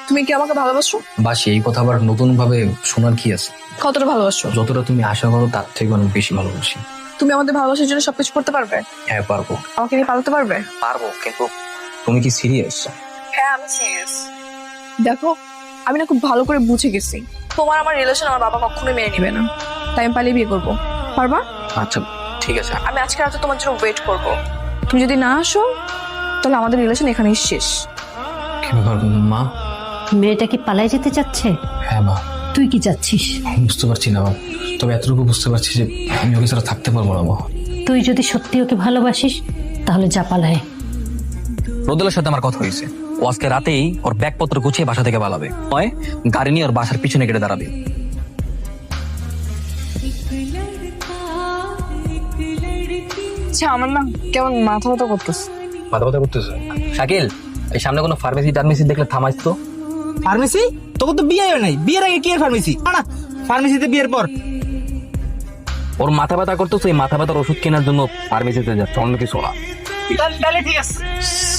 তুমি কি আমাকে ভালোবাসো? বাসি, এই কথা আবার নতুন ভাবে শোনার কি আছে? কতটা ভালোবাসো? যতটা তুমি আশা করো তার থেকে অনেক বেশি ভালোবাসি। তুমি আমাদের ভালোবাসার জন্য সবকিছু করতে পারবে? হ্যাঁ পারবো। আমাকে নিয়ে পালাতে পারবে? পারবো, কিন্তু তুমি কি সিরিয়াস? হ্যাঁ, আমি সিরিয়াস। দেখো, আমি না খুব ভালো করে বুঝে গেছি তোমার আমার রিলেশন আমার বাবা কখনোই মেনে নেবে না, তাই আমি পালিয়ে বিয়ে করবো। পারবা? আচ্ছা ঠিক আছে। আমি আজকে রাতে তোমার জন্য ওয়েট করব। তুমি যদি না আসো তাহলে আমাদের রিলেশন এখানেই শেষ। কি ব্যাপার মা? মেয়েটা কি পালাই যেতে চাচ্ছে? হ্যাঁ মা। তুই কি চাচ্ছিস? বুঝতে পারছি না মা, তবে এতটুকু বুঝতে পারছি যে আমি ওকে ছাড়া থাকতে পারবো না মা। তুই যদি সত্যি ওকে ভালোবাসিস তাহলে যা পালায়। রোদেলার সাথে আমার কথা হয়েছে, ও আজকে রাতেই ওর ব্যাগপত্র গুছিয়ে বাসা থেকে পালাবে, নয় গাড়ি নিয়ে ওর বাসার পিছনে কেটে দাঁড়াবে। আচ্ছা, আমার না কেমন মাথা ব্যথা করতেছে। মাথা ব্যথা করতেছে? শাকিল, এই সামনে কোনো ফার্মেসি টার্মেসি দেখলে থামাইস তো। ফার্মেসি? তোকে তো বিয়ে হয় নাই, বিয়ের আগে কি আর ফার্মেসি? না ফার্মেসিতে বিয়ের পর। ওর মাথা ব্যথা করতেছে, এই মাথা ব্যথার ওষুধ কেনার জন্য ফার্মেসিতে যাচ্ছে, অন্য কিছু না। তাহলে ঠিক আছে।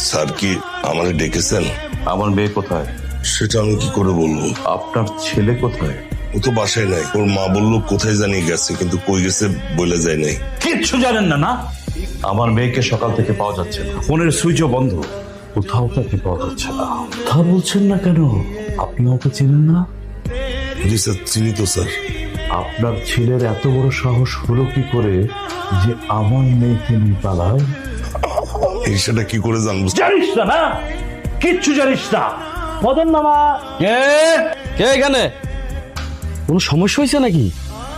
স্যার কি আমাকে ডেকেছেন? আমার মেয়ে কোথায়? সেটা আমি কি করে বলবো? আপনার ছেলে কোথায়? ও তো বাসায় নাই। ওর মা বললো কোথায় জানি গেছে, কিন্তু কই গেছে বলে যায় নাই। কিচ্ছু জানেন না? না, আমার মেয়েকে সকাল থেকে পাওয়া যাচ্ছে না, ফোনের সুইচও বন্ধ, কোথাও তাকে পাওয়া যাচ্ছে না। তা বলছেন না কেন? আপনি ওকে চেনেন না? জি স্যার, চিনি তো স্যার। আপনার ছেলের এত বড় সাহস হলো কি করে যে আমার মেয়েকে নিয়ে পালায়? এই সেটা কি করে জানবো? জানিস না? না কিচ্ছু জানিস না। মদন মামা কে কে এখানে? কোনো সমস্যা হয়েছে নাকি?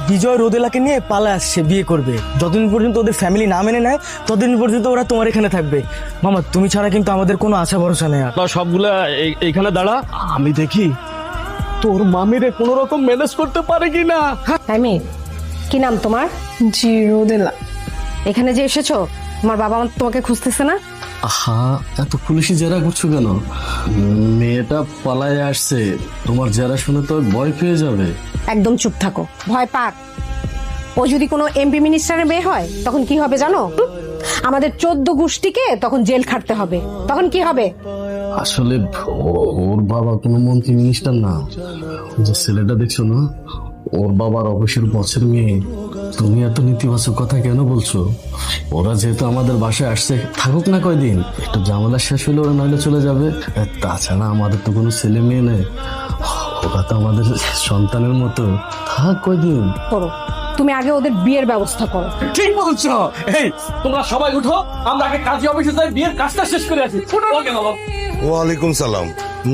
বিজয় রোদেলাকে নিয়ে পালা আসছে, বিয়ে করবে। যতদিন পর্যন্ত ওদের ফ্যামিলি না মেনে নেয় ততদিন পর্যন্ত ওরা তোমার এখানে থাকবে। মামা, তুমি ছাড়া কিন্তু আমাদের কোনো আশা ভরসা নেই আর। তোরা সবগুলা এইখানে দাঁড়া, আমি দেখি তোর মামিরে কোন রকম ম্যানেজ করতে পারে কিনা। আমি কি নাম তোমার? জি, রোদেলা। এখানে যে এসেছো তোমার বাবা তোমাকে খুঁজতেছে না? আহা, এত পুলিশি জেরা করছো কেন? মেয়েটা পালায় আসছে, তোমার জেরা শুনে তো ভয় পেয়ে যাবে। একদম চুপ থাকো, ভয় পাক। ও যদি কোনো এমপি মিনিস্টারের মেয়ে হয় তখন কি হবে জানো? আমাদের 14 গোষ্ঠীকে তখন জেল খাটতে হবে। তখন কি হবে? আসলে ওর বাবা কোনো মন্ত্রী মিনিস্টার না। যে ছেলেটা দেখছো না, ওর বাবার অফিসের বসের মেয়ে। তুমি এত নেতিবাচক কথা কেন বলছো? ওরা যেহেতু আমাদের বাসায় আসছে, থাকুক না কয়দিন, একটু ঝামেলা শেষ হলে ওরা নইলে চলে যাবে। তাছাড়া আমাদের তো কোনো ছেলে মেয়ে নেই, ওরা তো আমাদের সন্তানের মতো। থাক কয়দিন। করো, তুমি আগে ওদের বিয়ের ব্যবস্থা করো। ঠিক বলছো। এই তোমরা সবাই উঠো, আমরা আগে কাজী অফিসে যাই, বিয়ের কাজটা শেষ করে আসি। ওয়ালাইকুম সালাম।